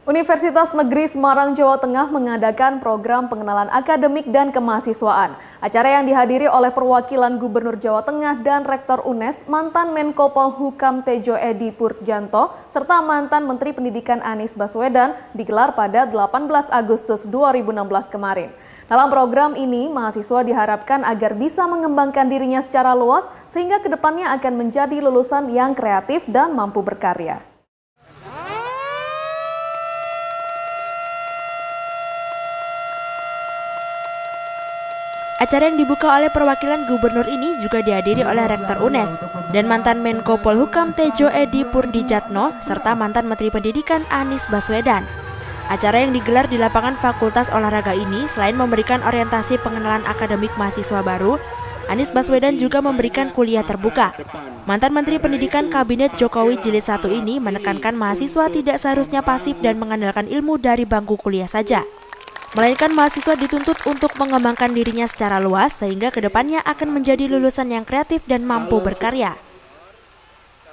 Universitas Negeri Semarang, Jawa Tengah mengadakan program pengenalan akademik dan kemahasiswaan. Acara yang dihadiri oleh perwakilan Gubernur Jawa Tengah dan Rektor UNES, mantan Menko Polhukam Tejo Edy Purjanto, serta mantan Menteri Pendidikan Anies Baswedan digelar pada 18 Agustus 2016 kemarin. Dalam program ini, mahasiswa diharapkan agar bisa mengembangkan dirinya secara luas sehingga kedepannya akan menjadi lulusan yang kreatif dan mampu berkarya. Acara yang dibuka oleh perwakilan gubernur ini juga dihadiri oleh Rektor UNES dan mantan Menko Polhukam Tejo Edy Purjanto serta mantan Menteri Pendidikan Anies Baswedan. Acara yang digelar di lapangan Fakultas Olahraga ini selain memberikan orientasi pengenalan akademik mahasiswa baru, Anies Baswedan juga memberikan kuliah terbuka. Mantan Menteri Pendidikan Kabinet Jokowi Jilid 1 ini menekankan mahasiswa tidak seharusnya pasif dan mengandalkan ilmu dari bangku kuliah saja, melainkan mahasiswa dituntut untuk mengembangkan dirinya secara luas sehingga kedepannya akan menjadi lulusan yang kreatif dan mampu berkarya.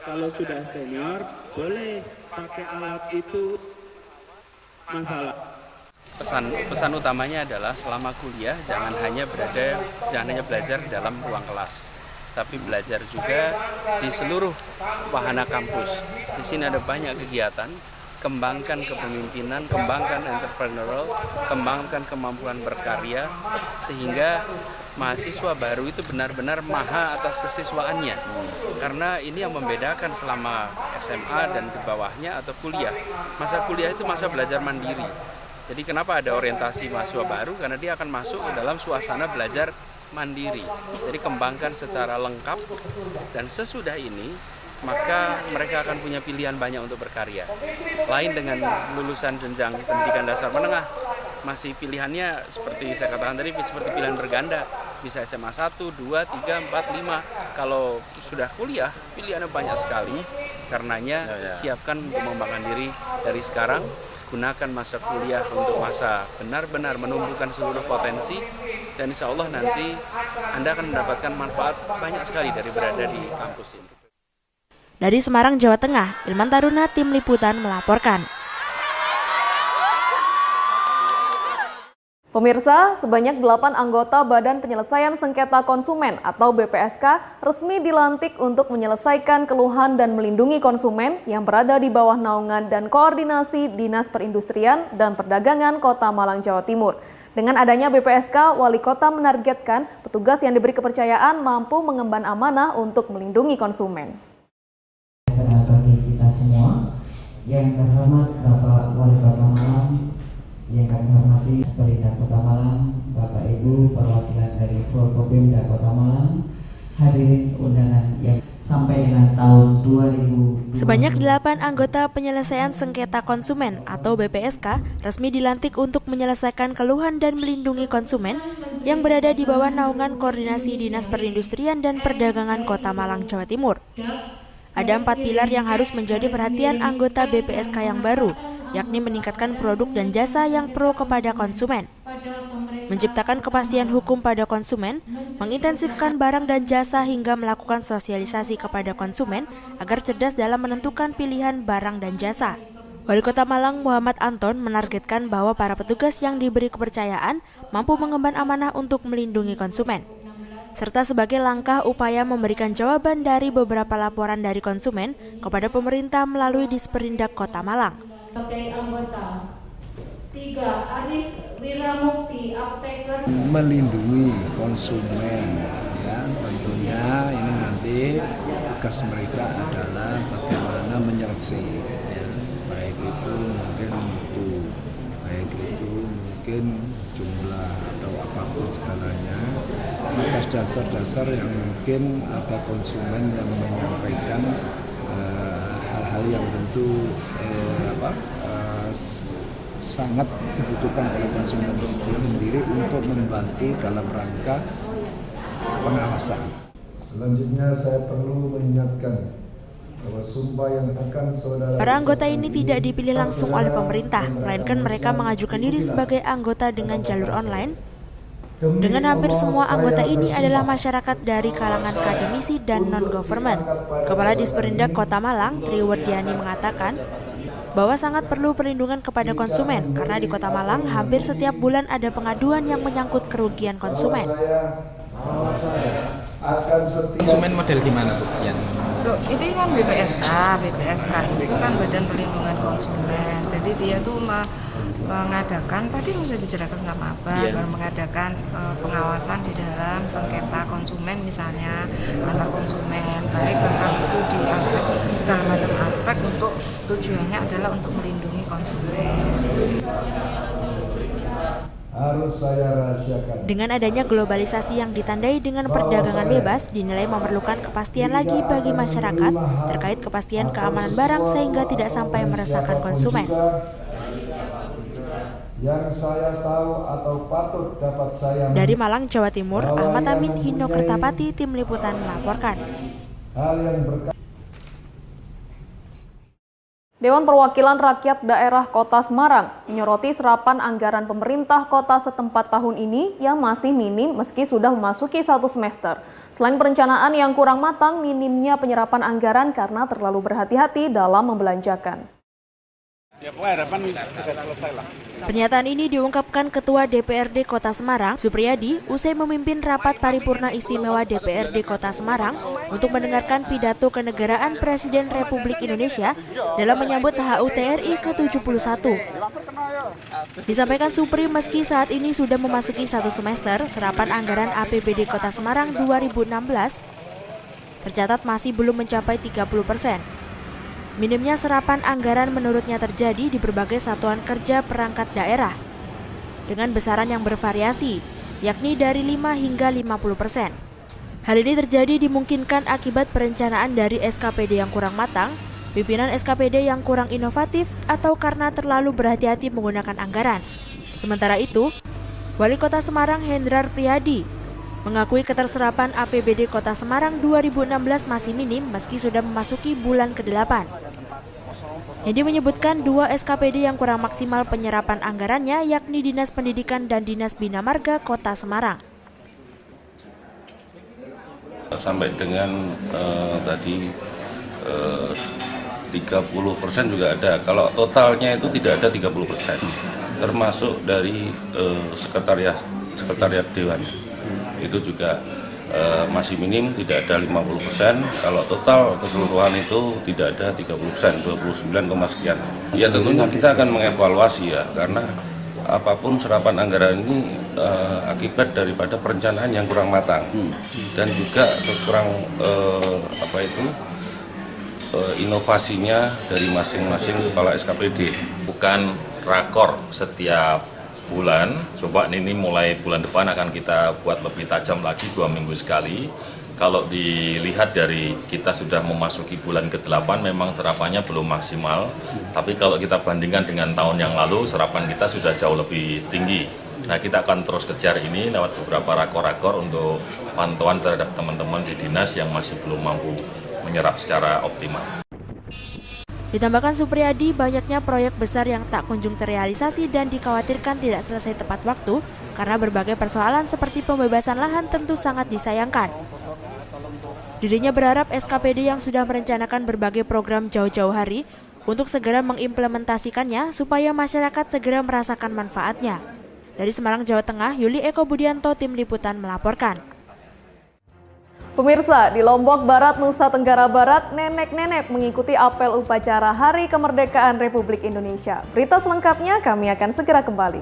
Kalau sudah senior, boleh pakai alat itu masalah. Pesan utamanya adalah selama kuliah jangan hanya belajar di dalam ruang kelas, tapi belajar juga di seluruh wahana kampus. Di sini ada banyak kegiatan. Kembangkan kepemimpinan, kembangkan entrepreneurial, kembangkan kemampuan berkarya, sehingga mahasiswa baru itu benar-benar maha atas kesiswaannya. Karena ini yang membedakan selama SMA dan di bawahnya atau kuliah. Masa kuliah itu masa belajar mandiri. Jadi kenapa ada orientasi mahasiswa baru? Karena dia akan masuk ke dalam suasana belajar mandiri. Jadi kembangkan secara lengkap, dan sesudah ini maka mereka akan punya pilihan banyak untuk berkarya. Lain dengan lulusan jenjang pendidikan dasar menengah, masih pilihannya seperti saya katakan tadi, seperti pilihan berganda. Bisa SMA 1, 2, 3, 4, 5. Kalau sudah kuliah, pilihannya banyak sekali. Karenanya siapkan untuk mengembangkan diri dari sekarang. Gunakan masa kuliah untuk masa benar-benar menumbuhkan seluruh potensi. Dan insya Allah nanti Anda akan mendapatkan manfaat banyak sekali dari berada di kampus ini. Dari Semarang, Jawa Tengah, Ilman Taruna, Tim Liputan melaporkan. Pemirsa, sebanyak 8 anggota Badan Penyelesaian Sengketa Konsumen atau BPSK resmi dilantik untuk menyelesaikan keluhan dan melindungi konsumen yang berada di bawah naungan dan koordinasi Dinas Perindustrian dan Perdagangan Kota Malang, Jawa Timur. Dengan adanya BPSK, Wali Kota menargetkan petugas yang diberi kepercayaan mampu mengemban amanah untuk melindungi konsumen. Bagi kita semua, yang terhormat Bapak Wali Kota Malang, yang kami hormati Pemda Kota Malang, Bapak Ibu perwakilan dari Forkopimda Kota Malang, hadirin undangan yang sampai dengan tahun 2020. Sebanyak 8 anggota penyelesaian sengketa konsumen atau BPSK resmi dilantik untuk menyelesaikan keluhan dan melindungi konsumen yang berada di bawah naungan koordinasi Dinas Perindustrian dan Perdagangan Kota Malang, Jawa Timur. Ada 4 pilar yang harus menjadi perhatian anggota BPSK yang baru, yakni meningkatkan produk dan jasa yang pro kepada konsumen, menciptakan kepastian hukum pada konsumen, mengintensifkan barang dan jasa hingga melakukan sosialisasi kepada konsumen agar cerdas dalam menentukan pilihan barang dan jasa. Wali Kota Malang Muhammad Anton menargetkan bahwa para petugas yang diberi kepercayaan mampu mengemban amanah untuk melindungi konsumen, serta sebagai langkah upaya memberikan jawaban dari beberapa laporan dari konsumen kepada pemerintah melalui Disperindak Kota Malang. Sebagai anggota 3, Arif Wiramukti, apteker. Melindungi konsumen, ya tentunya ini nanti tugas mereka adalah bagaimana menyeleksi, ya, baik itu mungkin mutu, baik itu mungkin jumlah atau apapun segalanya. Atas dasar-dasar yang mungkin ada konsumen yang menyampaikan hal-hal yang tentu sangat dibutuhkan oleh konsumen sendiri untuk membantu dalam rangka pengawasan. Selanjutnya saya perlu mengingatkan bahwa sumpah yang akan saudara. Para anggota ini tidak dipilih langsung oleh pemerintah, melainkan mereka mengajukan diri sebagai anggota dengan jalur online. Dengan hampir semua anggota ini adalah masyarakat dari kalangan akademisi dan non-government. Kepala Disperindak Kota Malang, Triwardiani mengatakan, bahwa sangat perlu perlindungan kepada konsumen karena di Kota Malang hampir setiap bulan ada pengaduan yang menyangkut kerugian konsumen. Konsumen model gimana Bu? Itu kan BPSK itu kan Badan Perlindungan Konsumen. Jadi dia tuh mengadakan, tadi sudah dijelaskan sama Abang, mengadakan pengawasan di dalam sengketa konsumen, misalnya antar konsumen, baik tentang itu di aspek segala macam aspek, untuk tujuannya adalah untuk melindungi konsumen. Harus saya rahasiakan. Dengan adanya globalisasi yang ditandai dengan perdagangan bebas, dinilai memerlukan kepastian lagi bagi masyarakat terkait kepastian keamanan barang sehingga tidak sampai meresahkan konsumen. Yang saya tahu atau patut dapat saya. Dari Malang, Jawa Timur, Ahmad Amin, Hino Kertapati, Tim Liputan melaporkan. Hal yang Dewan Perwakilan Rakyat Daerah Kota Semarang menyoroti serapan anggaran pemerintah kota setempat tahun ini yang masih minim meski sudah memasuki 1 semester. Selain perencanaan yang kurang matang, minimnya penyerapan anggaran karena terlalu berhati-hati dalam membelanjakan. Pernyataan ini diungkapkan Ketua DPRD Kota Semarang, Supriyadi, usai memimpin rapat paripurna istimewa DPRD Kota Semarang untuk mendengarkan pidato kenegaraan Presiden Republik Indonesia dalam menyambut HUT RI ke-71. Disampaikan Supri, meski saat ini sudah memasuki 1 semester, serapan anggaran APBD Kota Semarang 2016 tercatat masih belum mencapai 30%. Minimnya serapan anggaran menurutnya terjadi di berbagai satuan kerja perangkat daerah dengan besaran yang bervariasi, yakni dari 5 hingga 50%. Hal ini terjadi dimungkinkan akibat perencanaan dari SKPD yang kurang matang, pimpinan SKPD yang kurang inovatif, atau karena terlalu berhati-hati menggunakan anggaran. Sementara itu, Wali Kota Semarang Hendrar Priyadi mengakui keterserapan APBD Kota Semarang 2016 masih minim meski sudah memasuki bulan ke-8. Hendi menyebutkan 2 SKPD yang kurang maksimal penyerapan anggarannya, yakni Dinas Pendidikan dan Dinas Bina Marga Kota Semarang. Sampai dengan tadi 30% juga ada. Kalau totalnya itu tidak ada 30%, termasuk dari sekretariat Dewan. Itu juga masih minim, tidak ada 50%. Kalau total keseluruhan itu tidak ada 30%, 29, sekian. Ya tentunya kita akan mengevaluasi ya, karena apapun serapan anggaran ini akibat daripada perencanaan yang kurang matang dan juga kurang inovasinya dari masing-masing kepala SKPD. Bukan rakor setiap bulan, coba ini mulai bulan depan akan kita buat lebih tajam lagi, 2 minggu sekali. Kalau dilihat dari kita sudah memasuki bulan ke-8, memang serapannya belum maksimal, tapi kalau kita bandingkan dengan tahun yang lalu, serapan kita sudah jauh lebih tinggi. Nah, kita akan terus kejar ini lewat beberapa rakor-rakor untuk pantauan terhadap teman-teman di dinas yang masih belum mampu menyerap secara optimal. Ditambahkan Supriyadi, banyaknya proyek besar yang tak kunjung terrealisasi dan dikhawatirkan tidak selesai tepat waktu karena berbagai persoalan seperti pembebasan lahan tentu sangat disayangkan. Dirinya berharap SKPD yang sudah merencanakan berbagai program jauh-jauh hari untuk segera mengimplementasikannya supaya masyarakat segera merasakan manfaatnya. Dari Semarang, Jawa Tengah, Yuli Eko Budianto, Tim Liputan melaporkan. Pemirsa, di Lombok Barat, Nusa Tenggara Barat, nenek-nenek mengikuti apel upacara Hari Kemerdekaan Republik Indonesia. Berita selengkapnya kami akan segera kembali.